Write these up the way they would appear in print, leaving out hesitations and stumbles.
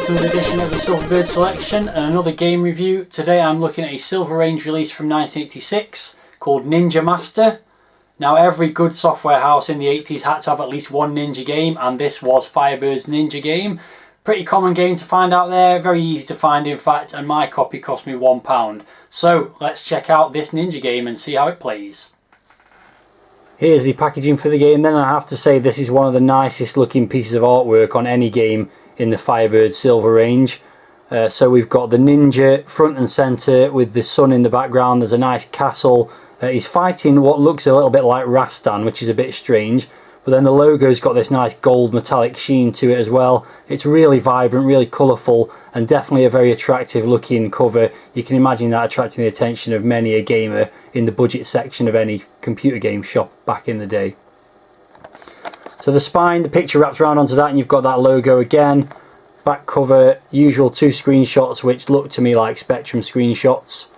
200th edition of the Silverbird Selection and another game review. Today I'm looking at a Silver Range release from 1986 called Ninja Master. Now every good software house in the 80s had to have at least one Ninja game, and this was Firebird's Ninja game. Pretty common game to find out there, very easy to find in fact, and my copy cost me £1. So let's check out this Ninja game and see how it plays. Here's the packaging for the game. Then I have to say this is one of the nicest looking pieces of artwork on any game in the Firebird Silver Range. So we've got the ninja front and centre with the sun in the background. There's a nice castle. He's fighting what looks a little bit like Rastan, which is a bit strange. But then the logo's got this nice gold metallic sheen to it as well. It's really vibrant, really colourful, and definitely a very attractive looking cover. You can imagine that attracting the attention of many a gamer in the budget section of any computer game shop back in the day. So the spine, the picture wraps around onto that, and you've got that logo again. Back cover, usual 2 screenshots which look to me like Spectrum screenshots.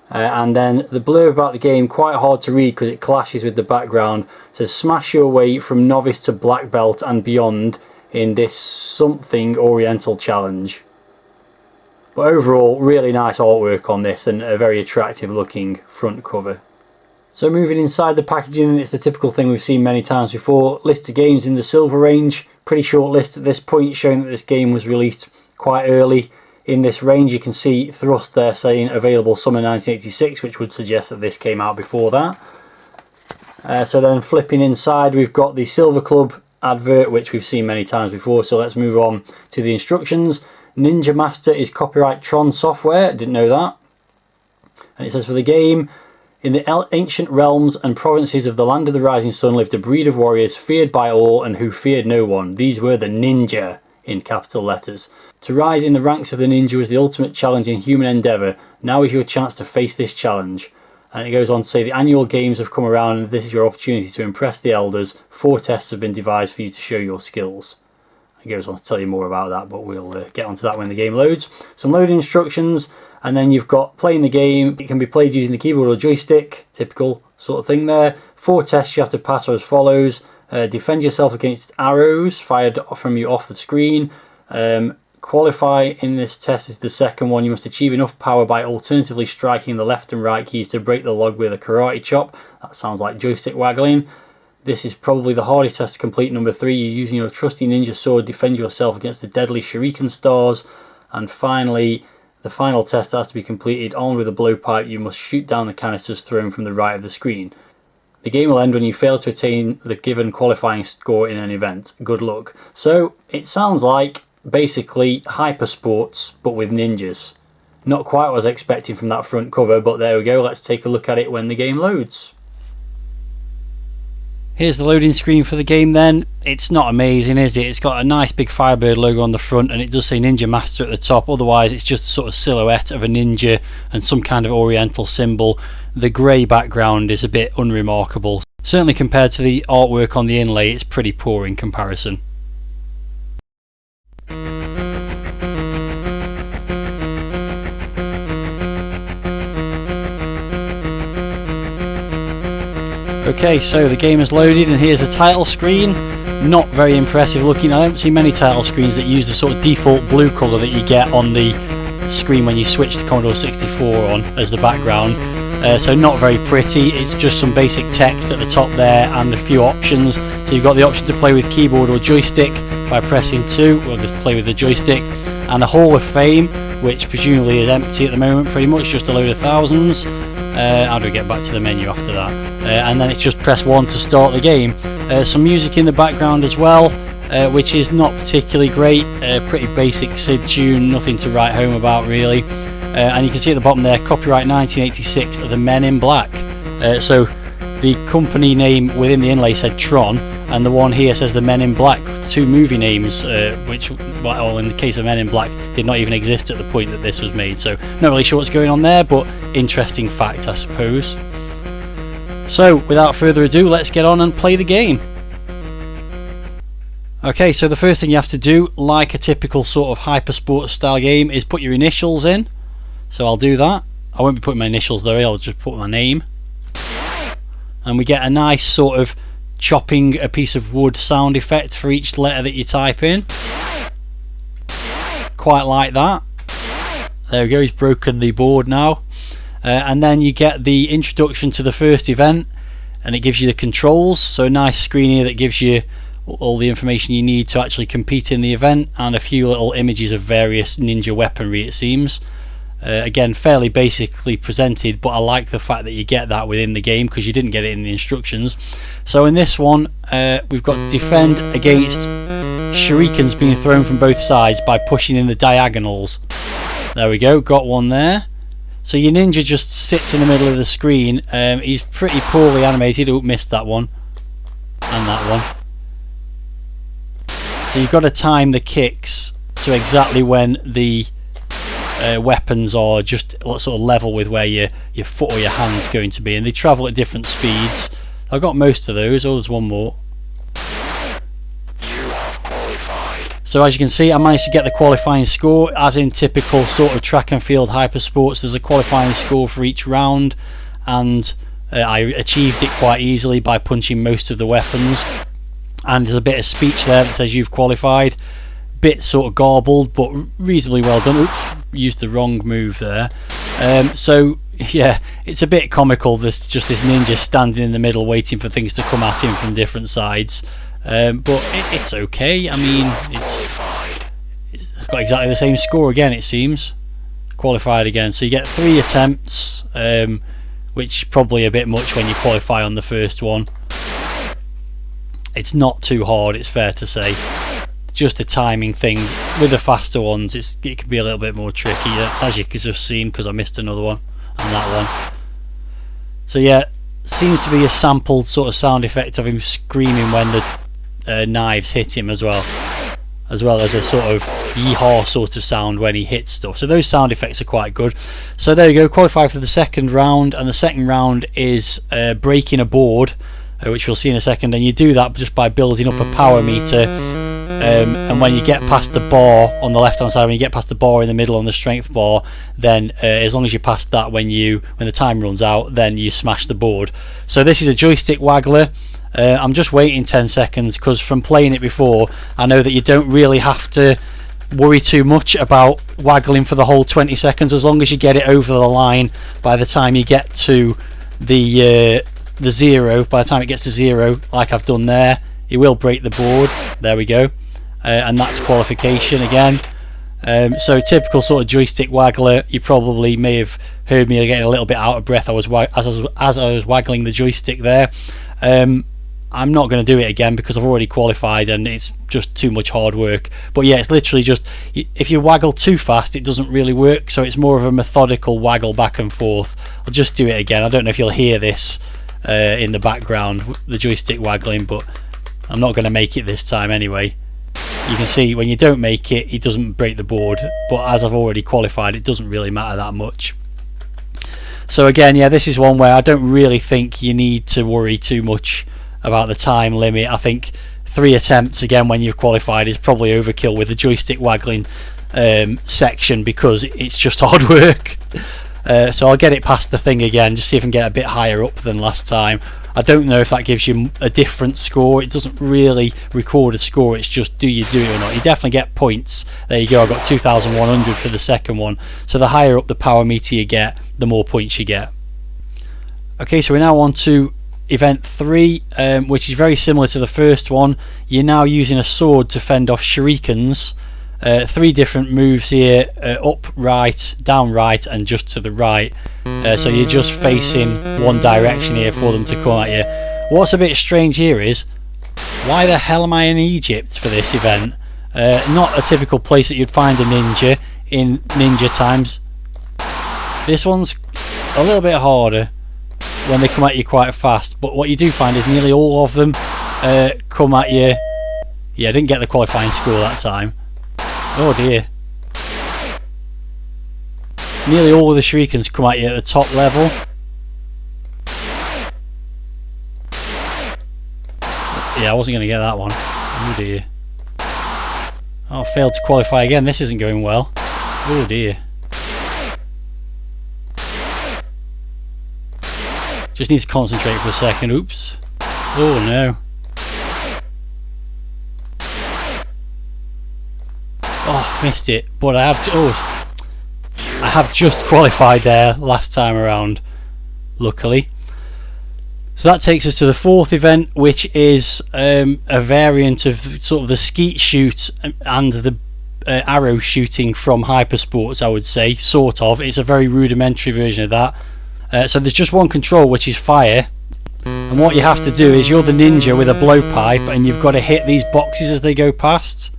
And then the blurb about the game, quite hard to read because it clashes with the background. It says smash your way from novice to black belt and beyond in this something oriental challenge. But overall, really nice artwork on this and a very attractive looking front cover. So moving inside the packaging, it's the typical thing we've seen many times before. List of games in the Silver Range. Pretty short list at this point, showing that this game was released quite early in this range. You can see thrust there saying available summer 1986, which would suggest that this came out before that. So then flipping inside, we've got the Silver Club advert, which we've seen many times before. So let's move on to the instructions. Ninja Master is copyright Tron Software. Didn't know that. And it says for the game, in the ancient realms and provinces of the land of the rising sun lived a breed of warriors feared by all and who feared no one. These were the ninja, in capital letters. To rise in the ranks of the ninja was the ultimate challenge in human endeavour. Now is your chance to face this challenge. And it goes on to say the annual games have come around and this is your opportunity to impress the elders. 4 tests have been devised for you to show your skills. It goes on to tell you more about that, but we'll get onto that when the game loads. Some loading instructions, and then you've got playing the game. It can be played using the keyboard or joystick, typical sort of thing there. 4 tests you have to pass are as follows. Defend yourself against arrows fired from you off the screen. Qualify in this test is the second one. You must achieve enough power by alternatively striking the left and right keys to break the log with a karate chop. That sounds like joystick waggling. This is probably the hardest test to complete, number 3. You're using your trusty ninja sword, defend yourself against the deadly shuriken stars. And finally, the final test has to be completed. Armed with a blowpipe, you must shoot down the canisters thrown from the right of the screen. The game will end when you fail to attain the given qualifying score in an event. Good luck. So, it sounds like basically Hyper Sports, but with ninjas. Not quite what I was expecting from that front cover, but there we go. Let's take a look at it when the game loads. Here's the loading screen for the game then. It's not amazing, is it? It's got a nice big Firebird logo on the front and it does say Ninja Master at the top. Otherwise it's just a sort of silhouette of a ninja and some kind of oriental symbol. The grey background is a bit unremarkable. Certainly compared to the artwork on the inlay, it's pretty poor in comparison. Okay, so the game is loaded and here's a title screen. Not very impressive looking. I don't see many title screens that use the sort of default blue colour that you get on the screen when you switch the Commodore 64 on as the background. So not very pretty. It's just some basic text at the top there and a few options. So you've got the option to play with keyboard or joystick by pressing 2. We'll just play with the joystick. And a Hall of Fame, which presumably is empty at the moment, pretty much just a load of thousands. How do we get back to the menu after that? And then it's just press 1 to start the game. Some music in the background as well, which is not particularly great. Pretty basic SID tune, nothing to write home about really. And you can see at the bottom there, copyright 1986 of the Men in Black. So the company name within the inlay said Tron, and the one here says the Men in Black. 2 movie names, which, well, in the case of Men in Black, did not even exist at the point that this was made. So not really sure what's going on there, but interesting fact, I suppose. So without further ado, let's get on and play the game. Okay, so the first thing you have to do, like a typical sort of Hyper Sports style game, is put your initials in. So I'll do that. I won't be putting my initials there, I'll just put my name. And we get a nice sort of chopping a piece of wood sound effect for each letter that you type in. quite like that. There we go, he's broken the board now. And then you get the introduction to the first event, and it gives you the controls. So a nice screen here that gives you all the information you need to actually compete in the event, and a few little images of various ninja weaponry, it seems. Again, fairly basically presented, but I like the fact that you get that within the game because you didn't get it in the instructions. So in this one, we've got to defend against shurikens being thrown from both sides by pushing in the diagonals. There we go, got one there. So your ninja just sits in the middle of the screen. He's pretty poorly animated. Oh, missed that one. And that one. So you've got to time the kicks to exactly when the weapons are just sort of level with where your foot or your hand's going to be, and they travel at different speeds. I've got most of those. Oh, there's one more. So as you can see, I managed to get the qualifying score. As in typical sort of track and field hyper sports, there's a qualifying score for each round, and I achieved it quite easily by punching most of the weapons. And there's a bit of speech there that says you've qualified. Bit sort of garbled, but reasonably well done. Oops, used the wrong move there. So yeah, it's a bit comical. There's just this ninja standing in the middle waiting for things to come at him from different sides. But it's okay. I mean, it's got exactly the same score again, it seems. Qualified again. So you get 3 attempts, which probably a bit much when you qualify on the first one. It's not too hard, it's fair to say. Just a timing thing. With the faster ones, it can be a little bit more tricky, as you could have seen, because I missed another one and that one. So yeah, seems to be a sampled sort of sound effect of him screaming when the knives hit him as well as a sort of yeehaw sort of sound when he hits stuff. So those sound effects are quite good. So there you go, qualify for the second round, and the second round is breaking a board, which we'll see in a second, and you do that just by building up a power meter. And when you get past the bar on the left hand side, when you get past the bar in the middle on the strength bar, then as long as you pass that when the time runs out, then you smash the board. So this is a joystick waggler. I'm just waiting 10 seconds because from playing it before, I know that you don't really have to worry too much about waggling for the whole 20 seconds, as long as you get it over the line. By the time you get to the zero, by the time it gets to 0, like I've done there, it will break the board. There we go. And that's qualification again. So typical sort of joystick waggler. You probably may have heard me getting a little bit out of breath as I was waggling the joystick there. I'm not going to do it again because I've already qualified and it's just too much hard work. But yeah, it's literally just, if you waggle too fast, it doesn't really work. So it's more of a methodical waggle back and forth. I'll just do it again. I don't know if you'll hear this in the background, the joystick waggling, but I'm not going to make it this time anyway. You can see when you don't make it, it doesn't break the board, but as I've already qualified, it doesn't really matter that much. So again, yeah, this is one where I don't really think you need to worry too much about the time limit. I think 3 attempts again when you've qualified is probably overkill with the joystick waggling section, because it's just hard work. So I'll get it past the thing again, just see if I can get a bit higher up than last time. I don't know if that gives you a different score. It doesn't really record a score, it's just do you do it or not. You definitely get points. There you go, I got 2,100 for the second one. So the higher up the power meter you get, the more points you get. Okay, so we're now on to event 3, which is very similar to the first one. You're now using a sword to fend off shurikens. 3 different moves here, up, right, down, right, and just to the right. So you're just facing one direction here for them to come at you. What's a bit strange here is, why the hell am I in Egypt for this event? Not a typical place that you'd find a ninja in ninja times. This one's a little bit harder when they come at you quite fast, but what you do find is nearly all of them come at you. Yeah, I didn't get the qualifying score that time. Oh dear. Nearly all of the shurikens come at you at the top level. Yeah, I wasn't going to get that one. Oh dear. Oh, failed to qualify again. This isn't going well. Oh dear. Just need to concentrate for a second. Oops. Oh no. Oh, missed it, but I have just qualified there last time around, luckily. So that takes us to the 4th event, which is a variant of sort of the skeet shoot and the arrow shooting from Hypersports, I would say, sort of. It's a very rudimentary version of that. So there's just one control, which is fire, and what you have to do is you're the ninja with a blowpipe and you've got to hit these boxes as they go past.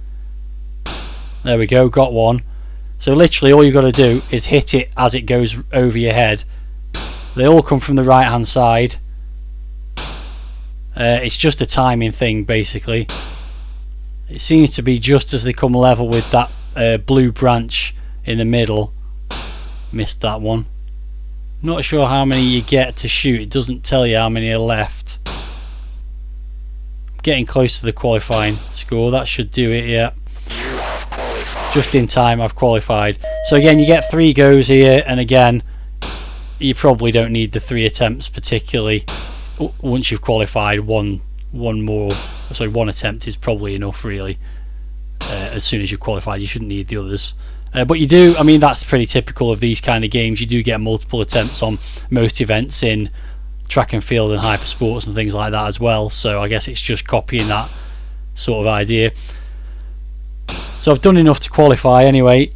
There we go, got one. So literally all you've got to do is hit it as it goes over your head. They all come from the right hand side. It's just a timing thing basically. It seems to be just as they come level with that blue branch in the middle. Missed that one. Not sure how many you get to shoot, it doesn't tell you how many are left. Getting close to the qualifying score, that should do it, yeah. Just in time I've qualified. So again, you get 3 goes here, and again, you probably don't need the 3 attempts particularly. Once you've qualified, one attempt is probably enough really. As soon as you've qualified, you shouldn't need the others. But you do, I mean, that's pretty typical of these kind of games. You do get multiple attempts on most events in track and field and hypersports and things like that as well. So I guess it's just copying that sort of idea. So I've done enough to qualify anyway.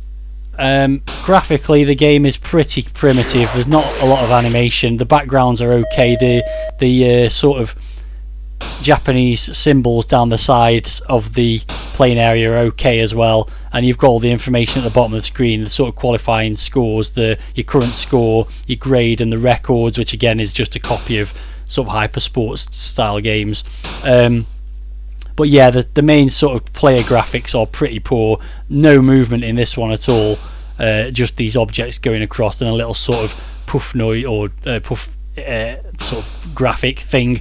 Graphically the game is pretty primitive. There's not a lot of animation. The backgrounds are okay. The sort of Japanese symbols down the sides of the playing area are okay as well, and you've got all the information at the bottom of the screen, the sort of qualifying scores, your current score, your grade, and the records, which again is just a copy of sort of hypersports style games. But yeah, the main sort of player graphics are pretty poor. No movement in this one at all. Just these objects going across and a little sort of puff noise or puff sort of graphic thing,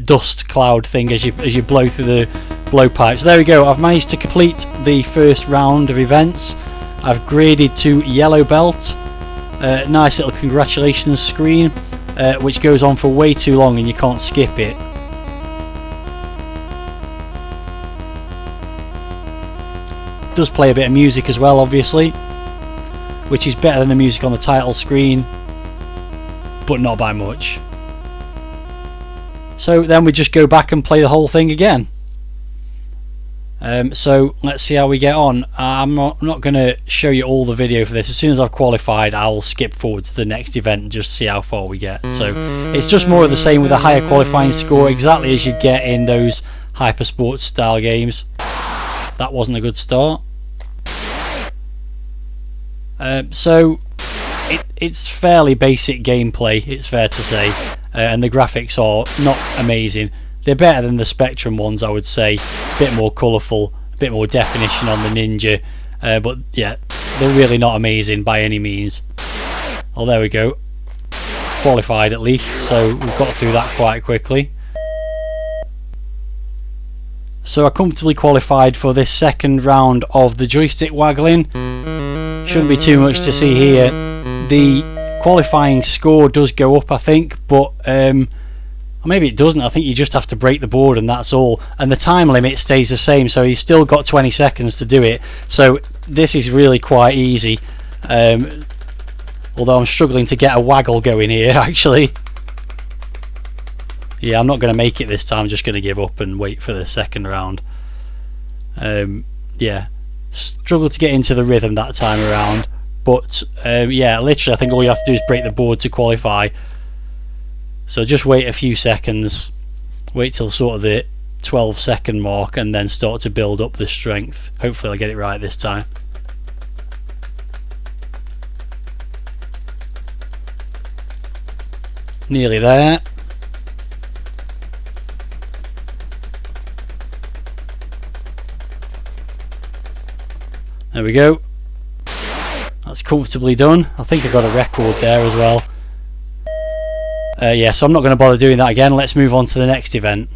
dust cloud thing as you blow through the blowpipe. So there we go. I've managed to complete the first round of events. I've graded to yellow belt. Nice little congratulations screen, which goes on for way too long and you can't skip it. Does play a bit of music as well, obviously, which is better than the music on the title screen, but not by much. So then we just go back and play the whole thing again. So let's see how we get on. I'm not going to show you all the video for this. As soon as I've qualified, I'll skip forward to the next event and just see how far we get. So it's just more of the same with a higher qualifying score, exactly as you'd get in those hypersports style games. That wasn't a good start. So it's fairly basic gameplay, it's fair to say, and the graphics are not amazing. They're better than the Spectrum ones, I would say. A bit more colourful, a bit more definition on the Ninja, but yeah, they're really not amazing by any means. Oh, there we go, qualified at least, so we've got through that quite quickly. So I comfortably qualified for this second round of the joystick waggling. Shouldn't be too much to see here. The qualifying score does go up, I think, but or maybe it doesn't. I think you just have to break the board and that's all, and the time limit stays the same, so you've still got 20 seconds to do it. So this is really quite easy, although I'm struggling to get a waggle going here actually. Yeah, I'm not going to make it this time. I'm just going to give up and wait for the second round. Yeah, struggled to get into the rhythm that time around, but yeah, literally I think all you have to do is break the board to qualify. So just wait a few seconds, wait till sort of the 12-second mark, and then start to build up the strength. Hopefully I'll get it right this time. Nearly there. There we go. That's comfortably done. I think I got a record there as well. Yeah, so I'm not going to bother doing that again. Let's move on to the next event.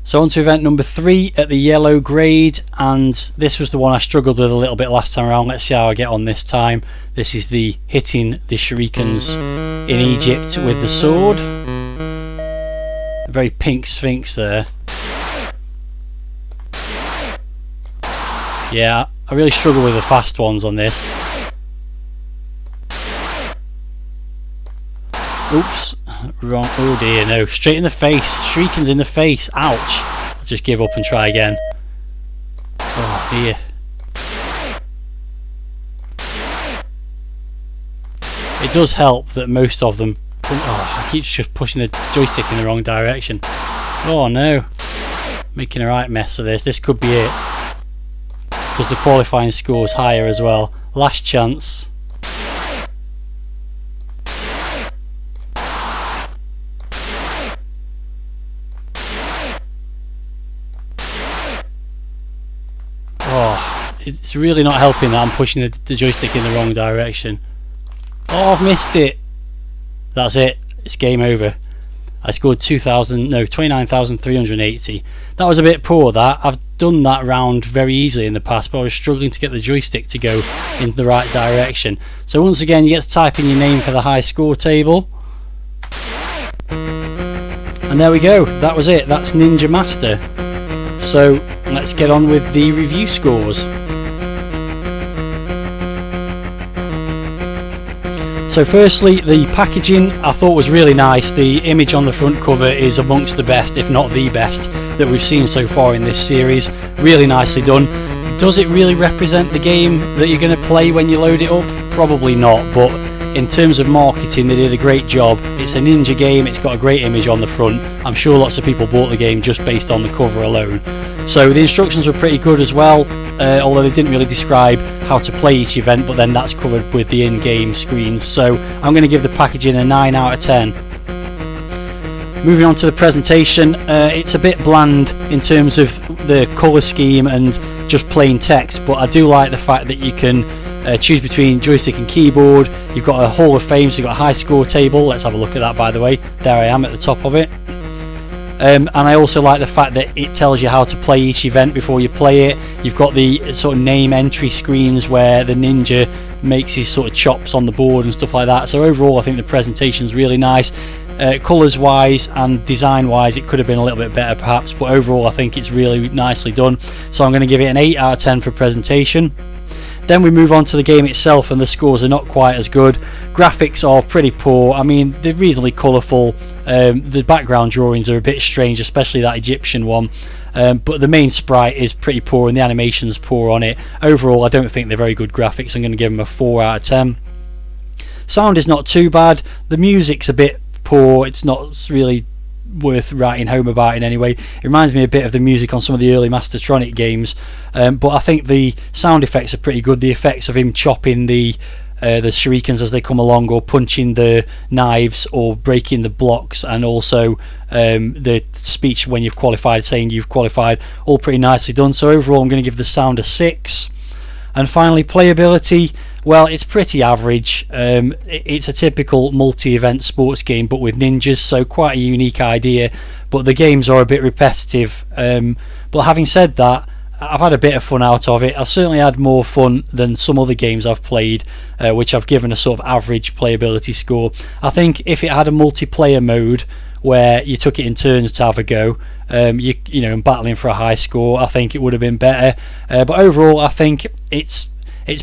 So on to event number 3 at the yellow grade, and this was the one I struggled with a little bit last time around. Let's see how I get on this time. This is the hitting the shurikens in Egypt with the sword. A very pink sphinx there. Yeah, I really struggle with the fast ones on this. Oops, wrong. Oh dear, no, straight in the face. Shrieking's in the face. Ouch. I'll just give up and try again. Oh dear. It does help that most of them... Oh, I keep just pushing the joystick in the wrong direction. Oh no. Making a right mess of this. This could be it. Because the qualifying score is higher as well. Last chance. Oh, it's really not helping that I'm pushing the joystick in the wrong direction. Oh, I've missed it. That's it. It's game over. I scored 29,380. That was a bit poor, that. I've done that round very easily in the past, but I was struggling to get the joystick to go in the right direction. So once again, you get to type in your name for the high score table. And there we go. That was it. That's Ninja Master. So let's get on with the review scores. So firstly, the packaging I thought was really nice. The image on the front cover is amongst the best, if not the best, that we've seen so far in this series. Really nicely done. Does it really represent the game that you're going to play when you load it up? Probably not, but in terms of marketing they did a great job. It's a ninja game, it's got a great image on the front. I'm sure lots of people bought the game just based on the cover alone. So the instructions were pretty good as well, although they didn't really describe how to play each event, but then that's covered with the in-game screens. So I'm going to give the packaging a 9 out of 10. Moving on to the presentation, it's a bit bland in terms of the colour scheme and just plain text, but I do like the fact that you can choose between joystick and keyboard. You've got a Hall of Fame, so you've got a high score table. Let's have a look at that, by the way. There I am at the top of it. And I also like the fact that it tells you how to play each event before you play it. You've got the sort of name entry screens where the ninja makes his sort of chops on the board and stuff like that. So overall I think the presentation's really nice. Colours wise and design wise it could have been a little bit better perhaps, but overall I think it's really nicely done. So I'm going to give it an 8 out of 10 for presentation. Then we move on to the game itself, and the scores are not quite as good. Graphics are pretty poor. I mean, they're reasonably colourful. The background drawings are a bit strange, especially that Egyptian one. But the main sprite is pretty poor and the animation's poor on it. Overall, I don't think they're very good graphics. I'm going to give them a 4 out of 10. Sound is not too bad. The music's a bit poor. It's not really worth writing home about in any way. It reminds me a bit of the music on some of the early Mastertronic games, but I think the sound effects are pretty good. The effects of him chopping the shurikens as they come along, or punching the knives, or breaking the blocks, and also the speech when you've qualified saying you've qualified, all pretty nicely done. So overall I'm going to give the sound a 6. And finally, playability, well, it's pretty average. It's a typical multi-event sports game but with ninjas, so quite a unique idea, but the games are a bit repetitive. But having said that, I've had a bit of fun out of it. I've certainly had more fun than some other games I've played, which I've given a sort of average playability score. I think if it had a multiplayer mode where you took it in turns to have a go, you know, battling for a high score, I think it would have been better. But overall, I think it's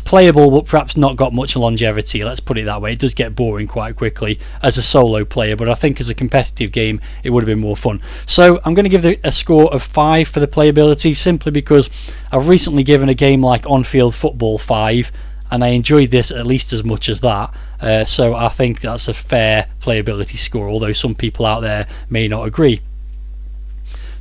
playable, but perhaps not got much longevity. Let's put it that way. It does get boring quite quickly as a solo player, but I think as a competitive game, it would have been more fun. So I'm going to give it a score of 5 for the playability, simply because I've recently given a game like On-Field Football 5, and I enjoyed this at least as much as that. So I think that's a fair playability score, although some people out there may not agree.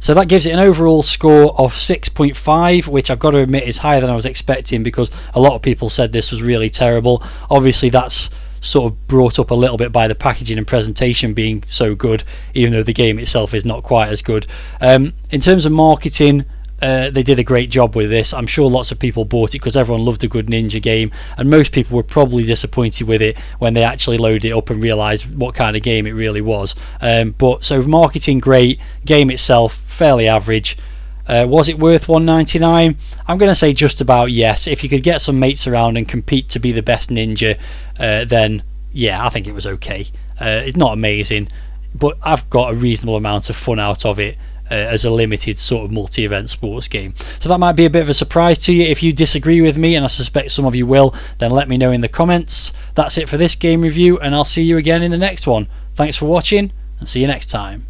So that gives it an overall score of 6.5, which I've got to admit is higher than I was expecting, because a lot of people said this was really terrible. Obviously that's sort of brought up a little bit by the packaging and presentation being so good, even though the game itself is not quite as good. In terms of marketing, they did a great job with this. I'm sure lots of people bought it because everyone loved a good ninja game, and most people were probably disappointed with it when they actually loaded it up and realised what kind of game it really was. But so marketing great, game itself fairly average. Was it worth $1.99? I'm going to say just about yes. If you could get some mates around and compete to be the best ninja, then yeah, I think it was okay. It's not amazing, but I've got a reasonable amount of fun out of it. as a limited sort of multi-event sports game. So that might be a bit of a surprise to you. If you disagree with me, and I suspect some of you will, then let me know in the comments. That's it for this game review, and I'll see you again in the next one. Thanks for watching, and see you next time.